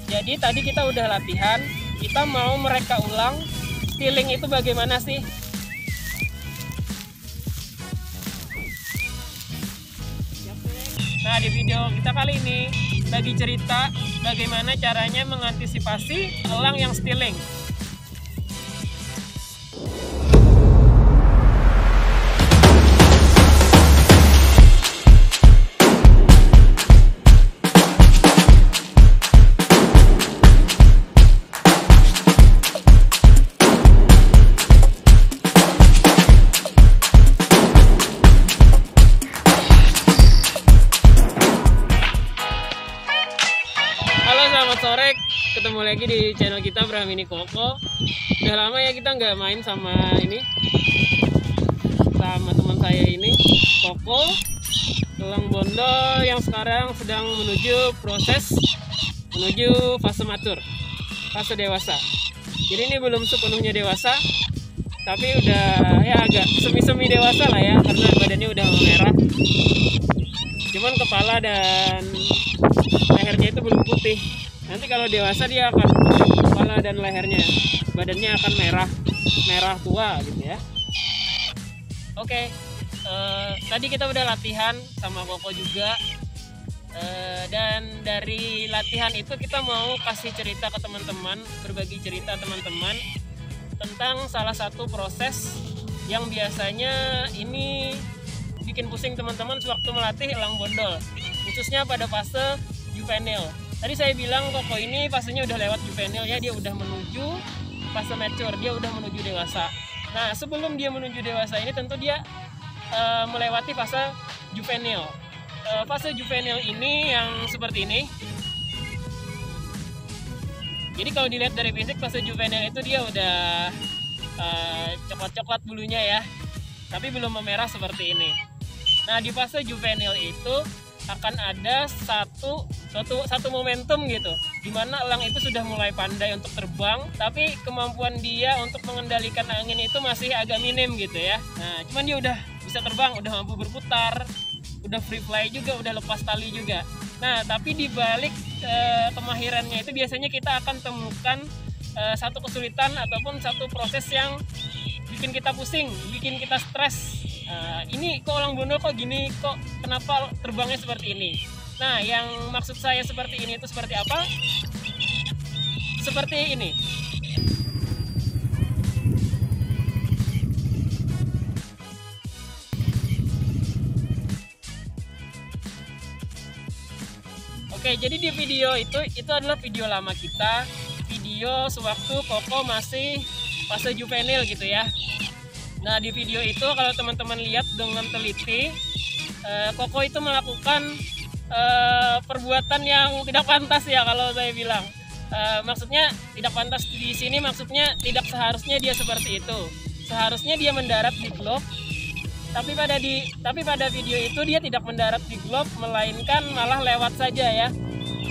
Jadi tadi kita udah latihan, kita mau mereka ulang stealing itu bagaimana sih? Nah, di video kita kali ini lagi cerita bagaimana caranya mengantisipasi elang yang stealing. Selamat sore, ketemu lagi di channel kita Brahmini Koko. Udah lama ya kita nggak main sama teman saya ini, Koko, elang bondol yang sekarang sedang menuju fase matur, fase dewasa. Jadi ini belum sepenuhnya dewasa, tapi udah ya agak semi-semi dewasa lah ya, karena badannya udah merah. Cuman kepala dan lehernya itu belum putih. Nanti kalau dewasa dia akan putih kepala dan lehernya, badannya akan merah tua gitu ya. Oke, tadi kita udah latihan sama Koko juga, dan dari latihan itu kita mau kasih cerita ke teman-teman, berbagi cerita teman-teman tentang salah satu proses yang biasanya ini bikin pusing teman-teman sewaktu melatih elang bondol, khususnya pada fase juvenil. Tadi saya bilang Koko ini fasenya udah lewat juvenil ya, dia udah menuju fase mature, dia udah menuju dewasa. Nah, sebelum dia menuju dewasa ini tentu dia melewati fase juvenil. Fase juvenil ini yang seperti ini. Jadi kalau dilihat dari fisik, fase juvenil itu dia udah coklat-coklat bulunya ya, tapi belum memerah seperti ini. Nah, di fase juvenil itu akan ada satu momentum gitu, dimana elang itu sudah mulai pandai untuk terbang, tapi kemampuan dia untuk mengendalikan angin itu masih agak minim gitu ya. Nah, cuman dia udah bisa terbang, udah mampu berputar, udah free fly juga, udah lepas tali juga. Nah, tapi di balik kemahirannya itu biasanya kita akan temukan satu kesulitan ataupun satu proses yang bikin kita pusing, bikin kita stres. Ini kok elang bondol kok gini, kok kenapa terbangnya seperti ini. Nah, yang maksud saya seperti ini itu seperti apa? Seperti ini. Oke, jadi di video itu adalah video lama kita, video sewaktu Koko masih fase juvenil gitu ya. Nah, di video itu kalau teman-teman lihat dengan teliti, Koko itu melakukan perbuatan yang tidak pantas ya kalau saya bilang. Maksudnya tidak pantas di sini, maksudnya tidak seharusnya dia seperti itu. Seharusnya dia mendarat di globe, tapi pada video itu dia tidak mendarat di globe, melainkan malah lewat saja ya.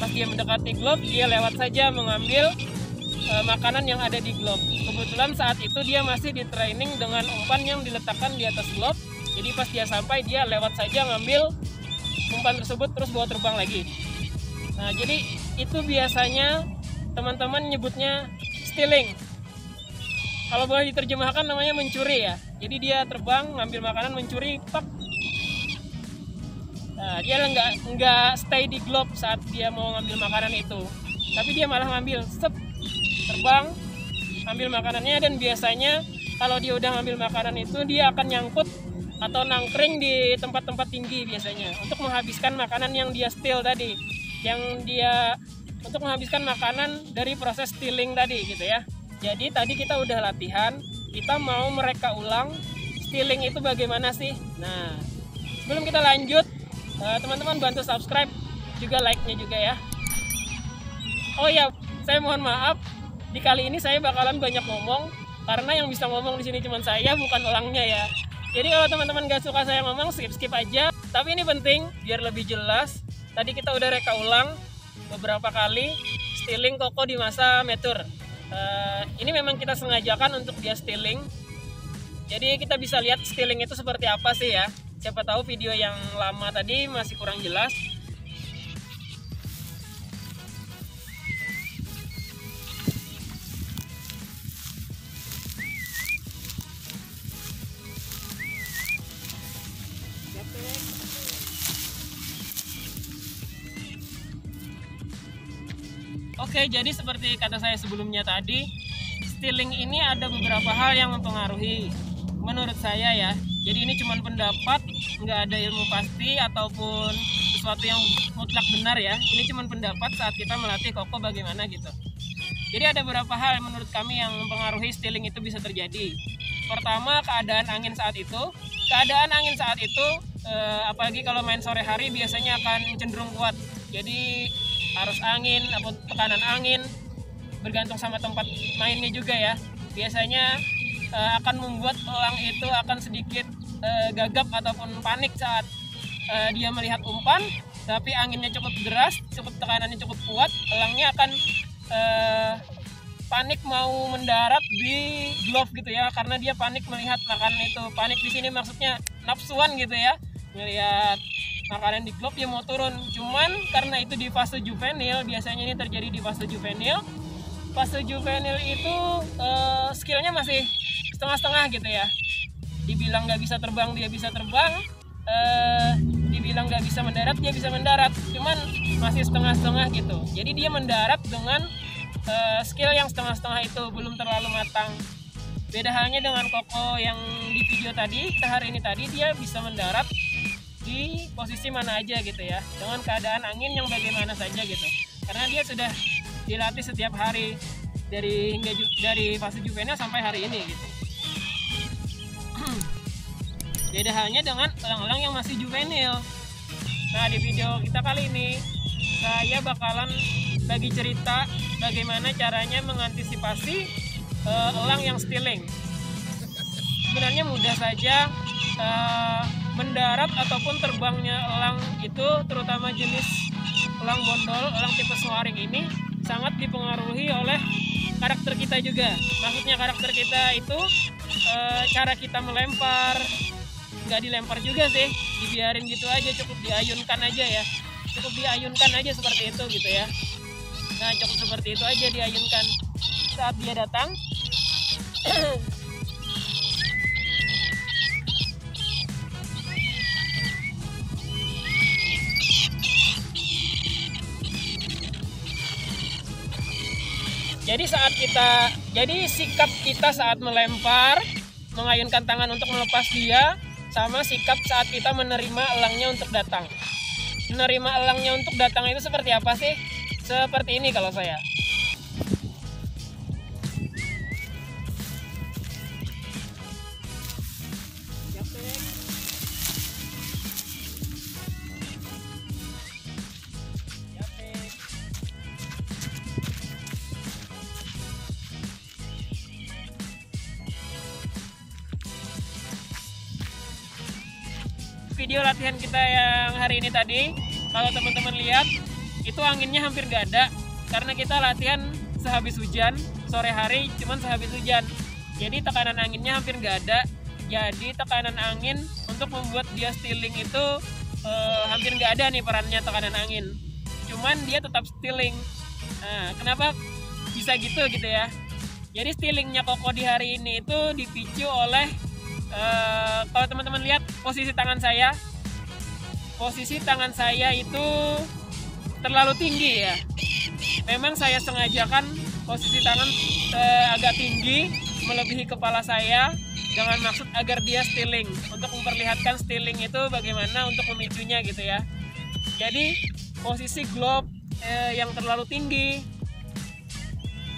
Pas dia mendekati globe, dia lewat saja mengambil makanan yang ada di globe. Kebetulan saat itu dia masih di training dengan umpan yang diletakkan di atas globe. Jadi pas dia sampai, dia lewat saja ngambil umpan tersebut terus bawa terbang lagi. Nah, jadi itu biasanya teman-teman nyebutnya stealing. Kalau boleh diterjemahkan namanya mencuri ya. Jadi dia terbang ngambil makanan, mencuri, pak. Nah, dia nggak stay di globe saat dia mau ngambil makanan itu, tapi dia malah ngambil terbang ambil makanannya. Dan biasanya kalau dia udah ngambil makanan itu, dia akan nyangkut atau nangkring di tempat-tempat tinggi biasanya untuk menghabiskan makanan yang dia steal tadi, untuk menghabiskan makanan dari proses stealing tadi gitu ya. Jadi tadi kita udah latihan, kita mau mereka ulang stealing itu bagaimana sih. Nah, sebelum kita lanjut, teman-teman bantu subscribe juga, like-nya juga ya. Oh ya, saya mohon maaf, di kali ini saya bakalan banyak ngomong karena yang bisa ngomong di sini cuma saya, bukan elangnya ya. Jadi kalau teman-teman gak suka saya ngomong, skip aja. Tapi ini penting biar lebih jelas. Tadi kita udah reka ulang beberapa kali stealing Koko di masa mature. Ini memang kita sengajakan untuk dia stealing. Jadi kita bisa lihat stealing itu seperti apa sih ya. Siapa tahu video yang lama tadi masih kurang jelas. Oke, jadi seperti kata saya sebelumnya tadi, stealing ini ada beberapa hal yang mempengaruhi menurut saya ya. Jadi ini cuma pendapat, nggak ada ilmu pasti ataupun sesuatu yang mutlak benar ya. Ini cuma pendapat saat kita melatih koko bagaimana gitu. Jadi ada beberapa hal menurut kami yang mempengaruhi stealing itu bisa terjadi. Pertama, keadaan angin saat itu. Keadaan angin saat itu, apalagi kalau main sore hari biasanya akan cenderung kuat. Jadi arus angin atau tekanan angin bergantung sama tempat mainnya juga ya. Biasanya akan membuat elang itu akan sedikit gagap ataupun panik saat dia melihat umpan, tapi anginnya cukup deras, tekanannya cukup kuat, elangnya akan panik mau mendarat di glove gitu ya, karena dia panik melihat makanan itu. Panik di sini maksudnya nafsuan gitu ya, melihat makanan di glove dia mau turun. Cuman karena itu di fase juvenil, biasanya ini terjadi di fase juvenil. Fase juvenil itu skillnya masih setengah-setengah gitu ya. Dibilang nggak bisa terbang, dia bisa terbang. Dibilang nggak bisa mendarat, dia bisa mendarat. Cuman masih setengah-setengah gitu. Jadi dia mendarat dengan skill yang setengah-setengah itu, belum terlalu matang. Beda halnya dengan koko yang di video tadi, hari ini tadi, dia bisa mendarat di posisi mana aja gitu ya, dengan keadaan angin yang bagaimana saja gitu, karena dia sudah dilatih setiap hari dari fase juvenil sampai hari ini gitu. Beda halnya dengan elang-elang yang masih juvenil. Nah, di video kita kali ini saya bakalan bagi cerita bagaimana caranya mengantisipasi elang yang stealing. Sebenarnya mudah saja. Mendarat ataupun terbangnya elang itu, terutama jenis elang bondol, elang tipe swaring ini sangat dipengaruhi oleh karakter kita juga. Maksudnya karakter kita itu cara kita melempar, nggak dilempar juga sih, dibiarin gitu aja, cukup diayunkan aja ya, cukup diayunkan aja seperti itu gitu ya. Nah, cukup seperti itu aja, diayunkan saat dia datang. Jadi sikap kita saat melempar, mengayunkan tangan untuk melepas dia, sama sikap saat kita menerima elangnya untuk datang. Menerima elangnya untuk datang itu seperti apa sih? Seperti ini kalau saya. Video latihan kita yang hari ini tadi, kalau teman-teman lihat itu anginnya hampir gak ada, karena kita latihan sehabis hujan, sore hari cuman sehabis hujan, jadi tekanan anginnya hampir gak ada. Jadi tekanan angin untuk membuat dia stealing itu hampir gak ada nih perannya tekanan angin, cuman dia tetap stealing. Nah, kenapa bisa gitu ya? Jadi stealingnya koko di hari ini itu dipicu oleh kalau teman-teman lihat posisi tangan saya itu terlalu tinggi ya. Memang saya sengajakan posisi tangan agak tinggi melebihi kepala saya dengan maksud agar dia stealing, untuk memperlihatkan stealing itu bagaimana untuk memicunya gitu ya. Jadi posisi glove yang terlalu tinggi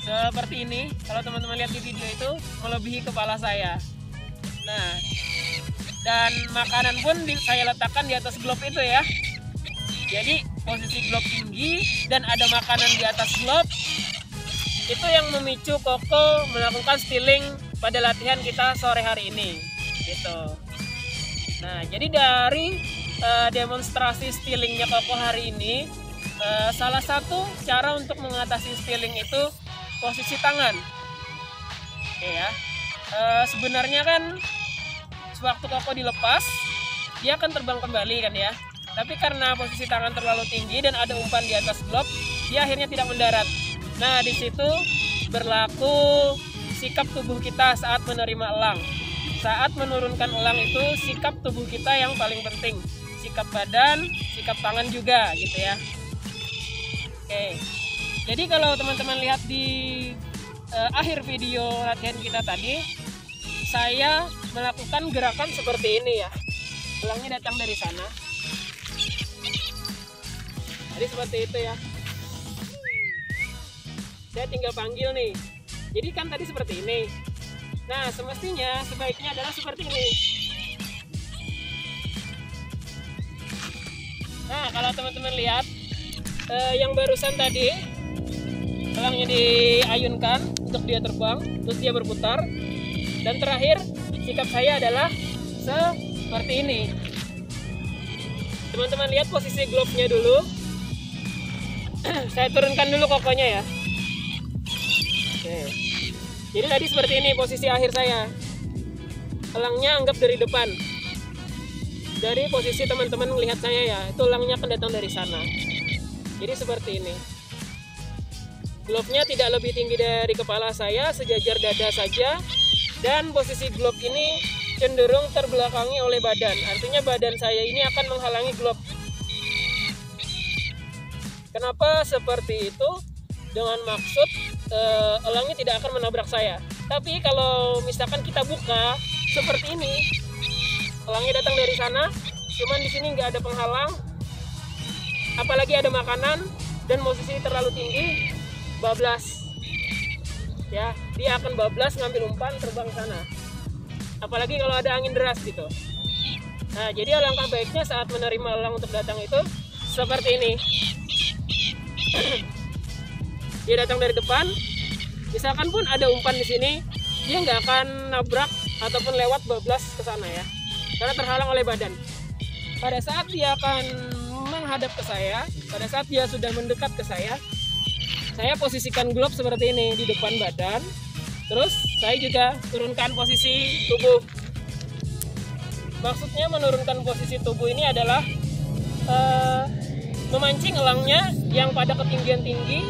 seperti ini, kalau teman-teman lihat di video itu melebihi kepala saya. Nah, dan makanan pun saya letakkan di atas glove itu ya. Jadi posisi glove tinggi dan ada makanan di atas glove, itu yang memicu koko melakukan stealing pada latihan kita sore hari ini gitu. Nah, jadi dari demonstrasi stealingnya koko hari ini, salah satu cara untuk mengatasi stealing itu posisi tangan. Oke ya. Sebenarnya kan sewaktu koko dilepas, dia akan terbang kembali kan ya. Tapi karena posisi tangan terlalu tinggi dan ada umpan di atas glove, dia akhirnya tidak mendarat. Nah, di situ berlaku sikap tubuh kita saat menerima elang. Saat menurunkan elang itu sikap tubuh kita yang paling penting. Sikap badan, sikap tangan juga gitu ya. Oke. Jadi kalau teman-teman lihat di akhir video latihan kita tadi, saya melakukan gerakan seperti ini ya. Elangnya datang dari sana. Jadi seperti itu ya. Saya tinggal panggil nih. Jadi kan tadi seperti ini. Nah, semestinya sebaiknya adalah seperti ini. Nah, kalau teman-teman lihat yang barusan tadi, elangnya diayunkan untuk dia terbang, terus dia berputar. Dan terakhir, sikap saya adalah seperti ini. Teman-teman lihat posisi glove-nya dulu. Saya turunkan dulu kokonya ya. Oke. Jadi tadi seperti ini posisi akhir saya. Elangnya anggap dari depan. Dari posisi teman-teman melihat saya ya, itu elangnya akan datang dari sana. Jadi seperti ini. Glove-nya tidak lebih tinggi dari kepala saya, sejajar dada saja. Dan posisi glove ini cenderung terbelakangi oleh badan. Artinya badan saya ini akan menghalangi glove. Kenapa seperti itu? Dengan maksud elangnya tidak akan menabrak saya. Tapi kalau misalkan kita buka seperti ini, elangnya datang dari sana, cuman di sini nggak ada penghalang, apalagi ada makanan dan posisi terlalu tinggi, bablas. Ya, dia akan bablas ngambil umpan terbang sana. Apalagi kalau ada angin deras gitu. Nah, jadi alangkah baiknya saat menerima elang untuk datang itu seperti ini. Dia datang dari depan, misalkan pun ada umpan di sini, dia nggak akan nabrak ataupun lewat bablas ke sana ya, karena terhalang oleh badan. Pada saat dia akan menghadap ke saya, pada saat dia sudah mendekat ke saya posisikan glove seperti ini di depan badan, terus saya juga turunkan posisi tubuh. Maksudnya menurunkan posisi tubuh ini adalah memancing elangnya yang pada ketinggian tinggi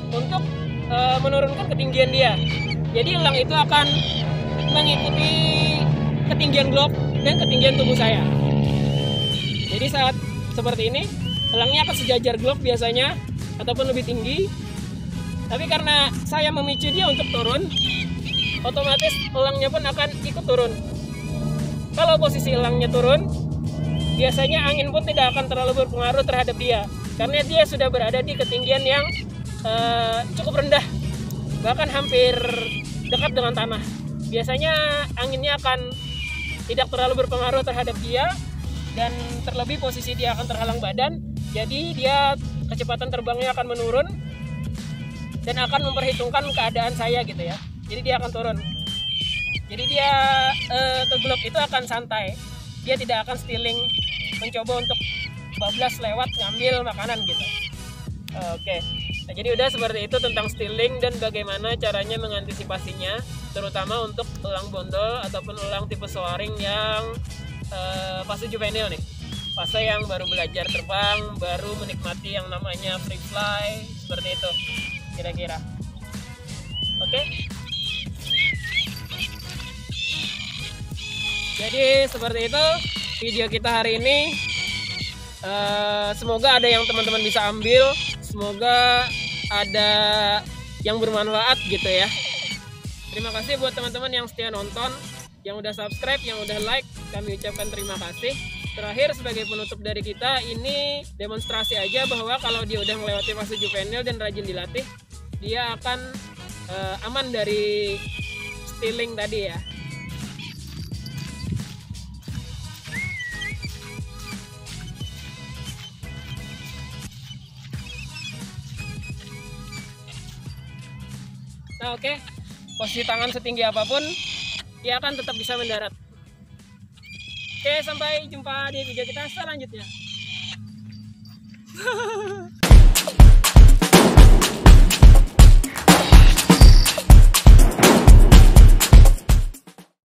untuk menurunkan ketinggian dia. Jadi elang itu akan mengikuti ketinggian glove dan ketinggian tubuh saya. Jadi saat seperti ini, elangnya akan sejajar glove biasanya ataupun lebih tinggi. Tapi karena saya memicu dia untuk turun, otomatis elangnya pun akan ikut turun. Kalau posisi elangnya turun, biasanya angin pun tidak akan terlalu berpengaruh terhadap dia, karena dia sudah berada di ketinggian yang cukup rendah, bahkan hampir dekat dengan tanah. Biasanya anginnya akan tidak terlalu berpengaruh terhadap dia, dan terlebih posisi dia akan terhalang badan, jadi dia kecepatan terbangnya akan menurun dan akan memperhitungkan keadaan saya gitu ya. Jadi dia akan turun. Jadi dia ke glove itu akan santai, dia tidak akan stealing, mencoba untuk bablas lewat ngambil makanan gitu. Oke. Nah, jadi udah seperti itu tentang stealing dan bagaimana caranya mengantisipasinya, terutama untuk elang bondol ataupun elang tipe soaring yang fase juvenil nih, fase yang baru belajar terbang, baru menikmati yang namanya free fly, seperti itu kira-kira. Oke. Jadi seperti itu video kita hari ini. Semoga ada yang teman-teman bisa ambil, semoga ada yang bermanfaat gitu ya. Terima kasih buat teman-teman yang setia nonton, yang udah subscribe, yang udah like, kami ucapkan terima kasih. Terakhir sebagai penutup dari kita, ini demonstrasi aja bahwa kalau dia udah melewati fase juvenil dan rajin dilatih, dia akan aman dari stealing tadi ya. Nah oke, posisi tangan setinggi apapun, dia akan tetap bisa mendarat. Oke, sampai jumpa di video kita selanjutnya.